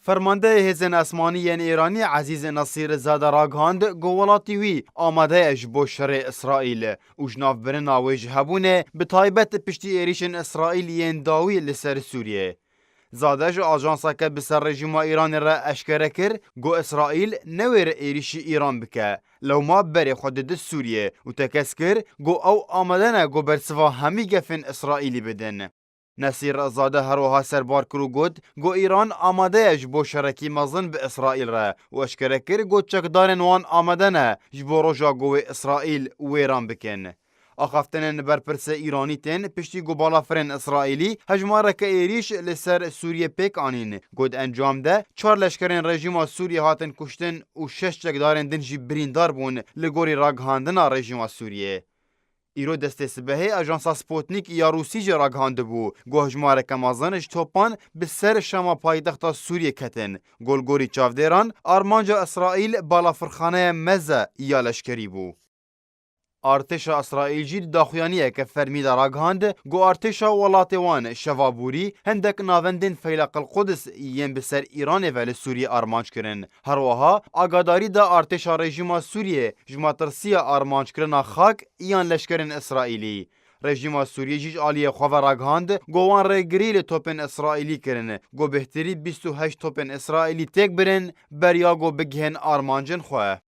فرمانده هزن اسمانیین ایرانی عزیز نصیر زاده راگهاند گو ولاتی وی آماده اش بو شر اسرائیل و جناف برن آویج هبونه به تایبت پشتی ایریشن اسرائیلیین داوی لسر سوریه. زاده جو آجانسا که بسر رژیم ایران را اشکره کر گو اسرائیل نویر ایریشی ایران بکه لو ما بری خود ده سوریه و تکس کر گو او آماده نه گو برسوا همی گفن اسرائیلی بدن. نصیر زاده هروها سربار کرو گود گو ایران آماده اش بو شرکی مزن به اسرائیل را و اشکره کر گو چکدارن وان آماده نه جبو روژا گو اسرائیل ویران بکن. آخافتنن برپرس ایرانی تن پشتی گو بالافرن اسرائیلی هجماره که ایریش لسر سوریه پیک آنین گود انجام ده 4 لشکرین رژیم سوریه هاتن کشتن و 6 چکدارن دنجی بریندار بون لگوری راگهاندن رژیم سوریه. ایرو دسته سبهی اجانسا سپوتنیک یا روسی جه راگهانده بو گو هجماره که مازنش توپان به سر شما پایدختا سوریه کتن گلگوری چاودیران آرمانجا اسرائیل بالافرخانه مزه یا لشکری بو. ارتشا اسرائیل جی داخویانیه که فرمیده راگهاند گو ارتشا ولاتوان شوابوری هندک ناوندین فیلق القدس ین بسر ایران و لسوریه آرمانج کرن. هر وها آگاداری دا ارتشا رژیم سوریه جماترسیه آرمانج کرن خاک ایان لشکرین اسرائیلی. رژیم سوریه جیج آلیه خواه راگهاند گوان ره گریل توپن اسرائیلی کرن گو بهتری 28 توپن اسرائیلی تک برن بریا گو بگهن آرمانجن خواه.